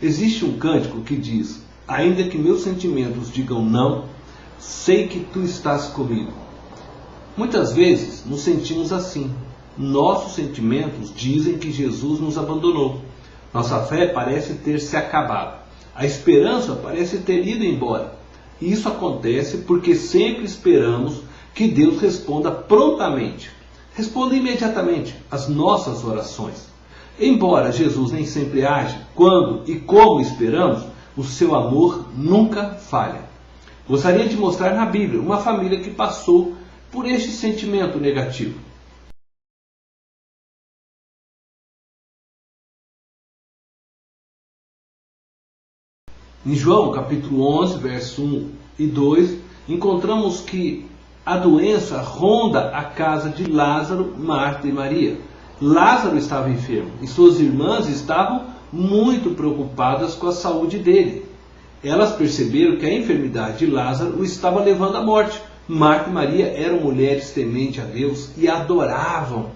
Existe um cântico que diz: ainda que meus sentimentos digam não, sei que tu estás comigo. Muitas vezes nos sentimos assim. Nossos sentimentos dizem que Jesus nos abandonou. Nossa fé parece ter se acabado. A esperança parece ter ido embora. E isso acontece porque sempre esperamos que Deus responda prontamente. Responda imediatamente às nossas orações. Embora Jesus nem sempre age quando e como esperamos, o seu amor nunca falha. Gostaria de mostrar na Bíblia uma família que passou por este sentimento negativo. Em João capítulo 11, verso 1 e 2, encontramos que a doença ronda a casa de Lázaro, Marta e Maria. Lázaro estava enfermo e suas irmãs estavam muito preocupadas com a saúde dele. Elas perceberam que a enfermidade de Lázaro o estava levando à morte. Marta e Maria eram mulheres tementes a Deus e adoravam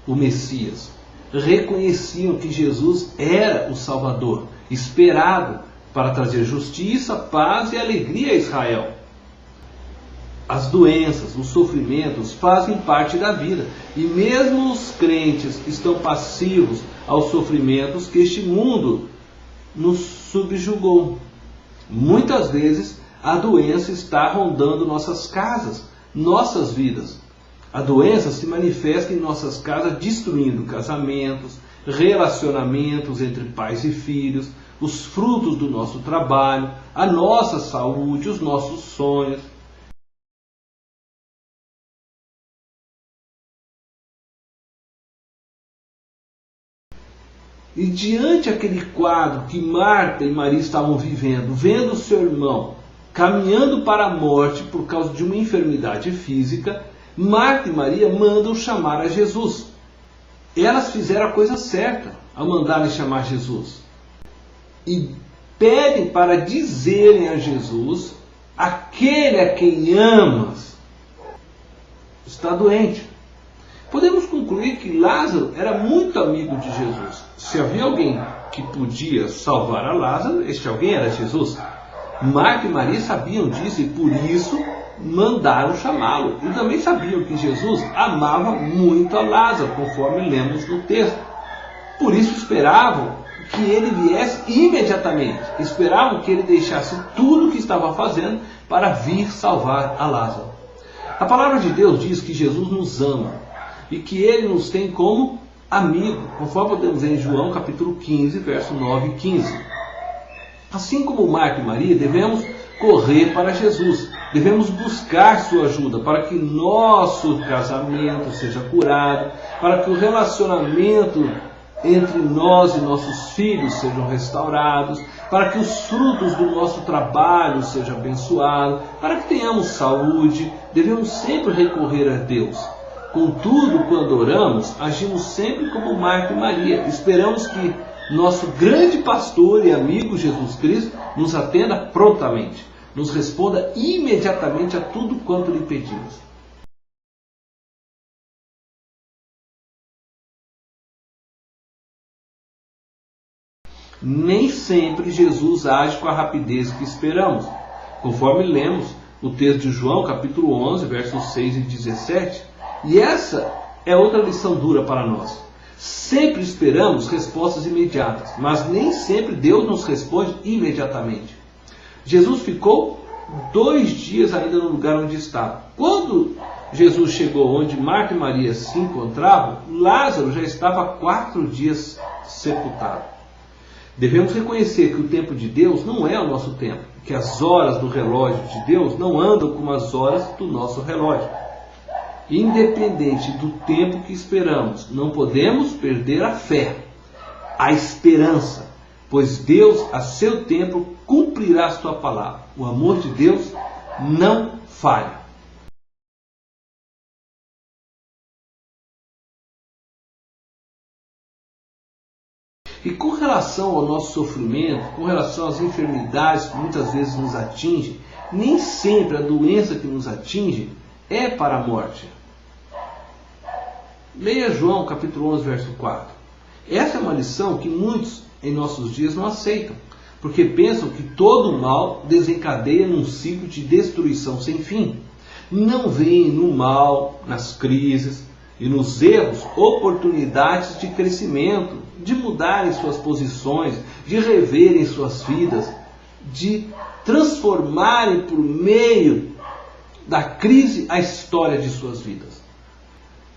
o Messias. Reconheciam que Jesus era o Salvador, esperado para trazer justiça, paz e alegria a Israel. As doenças, os sofrimentos fazem parte da vida. E mesmo os crentes estão passivos aos sofrimentos que este mundo nos subjugou. Muitas vezes a doença está rondando nossas casas, nossas vidas. A doença se manifesta em nossas casas destruindo casamentos, relacionamentos entre pais e filhos, os frutos do nosso trabalho, a nossa saúde, os nossos sonhos. E diante aquele quadro que Marta e Maria estavam vivendo, vendo o seu irmão caminhando para a morte por causa de uma enfermidade física, Marta e Maria mandam chamar a Jesus. Elas fizeram a coisa certa ao mandarem chamar Jesus. E pedem para dizerem a Jesus: aquele a quem amas está doente. Podemos concluir que Lázaro era muito amigo de Jesus. Se havia alguém que podia salvar a Lázaro, este alguém era Jesus. Marta e Maria sabiam disso e por isso mandaram chamá-lo. E também sabiam que Jesus amava muito a Lázaro, conforme lemos no texto. Por isso esperavam que ele viesse imediatamente. Esperavam que ele deixasse tudo o que estava fazendo para vir salvar a Lázaro. A palavra de Deus diz que Jesus nos ama e que ele nos tem como amigo, conforme podemos ver em João capítulo 15, verso 9 e 15. Assim como Marta e Maria, devemos correr para Jesus, devemos buscar sua ajuda para que nosso casamento seja curado, para que o relacionamento entre nós e nossos filhos sejam restaurados, para que os frutos do nosso trabalho sejam abençoados, para que tenhamos saúde. Devemos sempre recorrer a Deus. Contudo, quando oramos, agimos sempre como Marta e Maria. Esperamos que nosso grande pastor e amigo Jesus Cristo nos atenda prontamente, nos responda imediatamente a tudo quanto lhe pedimos. Nem sempre Jesus age com a rapidez que esperamos. Conforme lemos o texto de João, capítulo 11, versos 6 e 17, e essa é outra lição dura para nós. Sempre esperamos respostas imediatas, mas nem sempre Deus nos responde imediatamente. Jesus ficou 2 dias ainda no lugar onde estava. Quando Jesus chegou onde Marta e Maria se encontravam, Lázaro já estava há 4 dias sepultado. Devemos reconhecer que o tempo de Deus não é o nosso tempo, que as horas do relógio de Deus não andam como as horas do nosso relógio. Independente do tempo que esperamos, não podemos perder a fé, a esperança, pois Deus, a seu tempo, cumprirá a sua palavra. O amor de Deus não falha. E com relação ao nosso sofrimento, com relação às enfermidades que muitas vezes nos atingem, nem sempre a doença que nos atinge é para a morte. Leia João capítulo 11, verso 4. Essa é uma lição que muitos em nossos dias não aceitam, porque pensam que todo mal desencadeia num ciclo de destruição sem fim. Não veem no mal, nas crises e nos erros oportunidades de crescimento, de mudarem suas posições, de reverem suas vidas, de transformarem por meio da crise a história de suas vidas.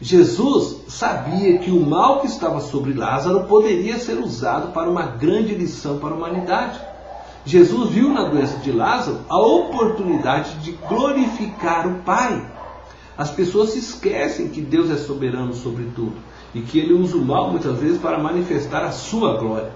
Jesus sabia que o mal que estava sobre Lázaro poderia ser usado para uma grande lição para a humanidade. Jesus viu na doença de Lázaro a oportunidade de glorificar o Pai. As pessoas se esquecem que Deus é soberano sobre tudo e que Ele usa o mal muitas vezes para manifestar a sua glória.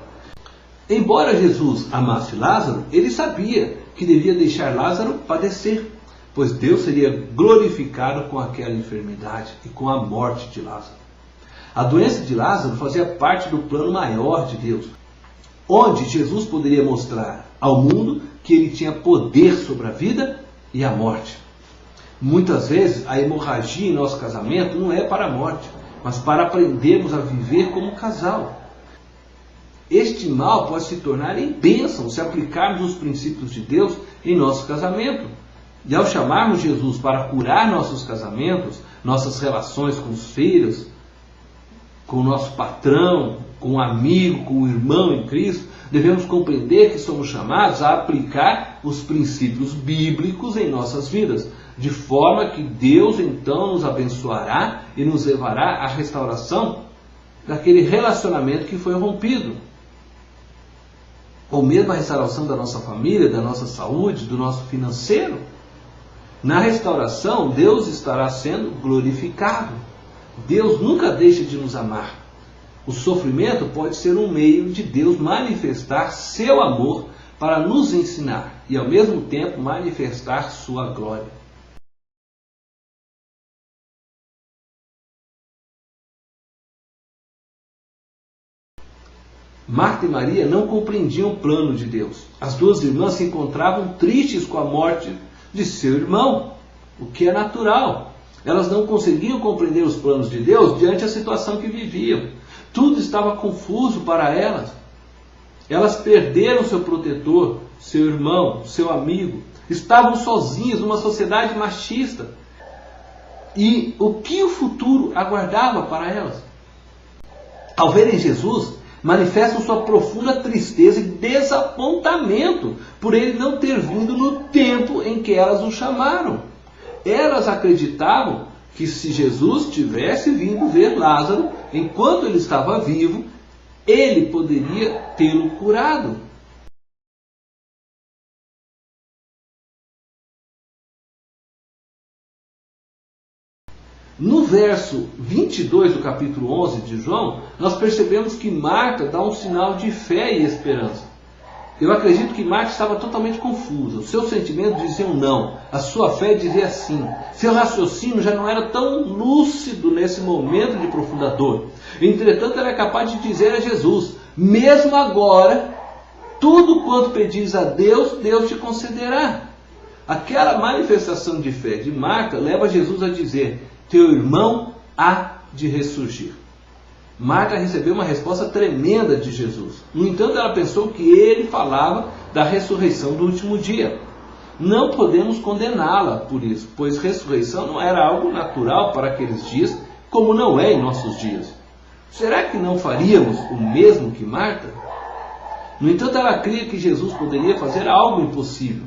Embora Jesus amasse Lázaro, Ele sabia que devia deixar Lázaro padecer, pois Deus seria glorificado com aquela enfermidade e com a morte de Lázaro. A doença de Lázaro fazia parte do plano maior de Deus, onde Jesus poderia mostrar ao mundo que Ele tinha poder sobre a vida e a morte. Muitas vezes a hemorragia em nosso casamento não é para a morte, mas para aprendermos a viver como casal. Este mal pode se tornar em bênção se aplicarmos os princípios de Deus em nosso casamento. E ao chamarmos Jesus para curar nossos casamentos, nossas relações com os filhos, com o nosso patrão, com o amigo, com o irmão em Cristo, devemos compreender que somos chamados a aplicar os princípios bíblicos em nossas vidas, de forma que Deus então nos abençoará e nos levará à restauração daquele relacionamento que foi rompido. Ou mesmo a restauração da nossa família, da nossa saúde, do nosso financeiro. Na restauração, Deus estará sendo glorificado. Deus nunca deixa de nos amar. O sofrimento pode ser um meio de Deus manifestar seu amor para nos ensinar e ao mesmo tempo manifestar sua glória. Marta e Maria não compreendiam o plano de Deus. As duas irmãs se encontravam tristes com a morte de seu irmão, o que é natural. Elas não conseguiam compreender os planos de Deus diante da situação que viviam. Tudo estava confuso para elas. Elas perderam seu protetor, seu irmão, seu amigo. Estavam sozinhas numa sociedade machista. E o que o futuro aguardava para elas? Ao verem Jesus, manifestam sua profunda tristeza e desapontamento por ele não ter vindo no tempo em que elas o chamaram. Elas acreditavam que se Jesus tivesse vindo ver Lázaro enquanto ele estava vivo, ele poderia tê-lo curado. No verso 22 do capítulo 11 de João, nós percebemos que Marta dá um sinal de fé e esperança. Eu acredito que Marta estava totalmente confusa. Os seus sentimentos diziam não. A sua fé dizia sim. Seu raciocínio já não era tão lúcido nesse momento de profunda dor. Entretanto, ela é capaz de dizer a Jesus: mesmo agora, tudo quanto pedis a Deus, Deus te concederá. Aquela manifestação de fé de Marta leva Jesus a dizer: teu irmão há de ressurgir. Marta recebeu uma resposta tremenda de Jesus. No entanto, ela pensou que ele falava da ressurreição do último dia. Não podemos condená-la por isso, pois ressurreição não era algo natural para aqueles dias, como não é em nossos dias. Será que não faríamos o mesmo que Marta? No entanto, ela cria que Jesus poderia fazer algo impossível.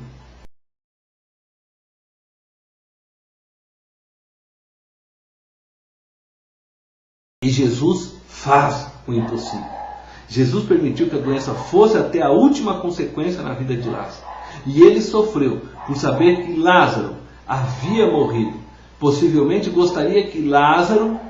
E Jesus faz o impossível. Jesus permitiu que a doença fosse até a última consequência na vida de Lázaro. E ele sofreu por saber que Lázaro havia morrido. Possivelmente gostaria que Lázaro,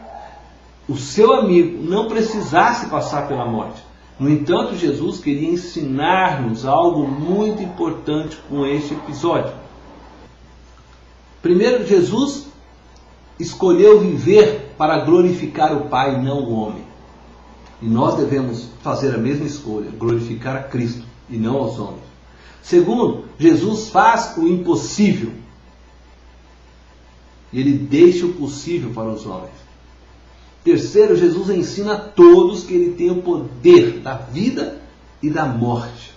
o seu amigo, não precisasse passar pela morte. No entanto, Jesus queria ensinar-nos algo muito importante com este episódio. Primeiro, Jesus escolheu viver para glorificar o Pai, não o homem. E nós devemos fazer a mesma escolha, glorificar a Cristo e não aos homens. Segundo, Jesus faz o impossível. E ele deixa o possível para os homens. Terceiro, Jesus ensina a todos que ele tem o poder da vida e da morte.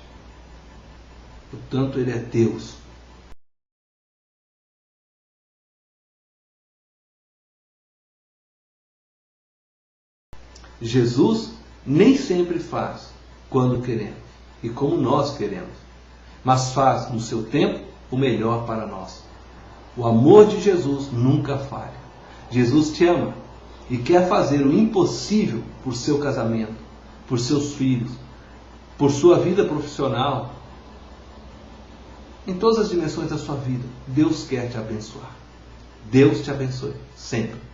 Portanto, Ele é Deus. Jesus nem sempre faz quando queremos e como nós queremos, mas faz no seu tempo o melhor para nós. O amor de Jesus nunca falha. Jesus te ama e quer fazer o impossível por seu casamento, por seus filhos, por sua vida profissional, em todas as dimensões da sua vida. Deus quer te abençoar. Deus te abençoe sempre.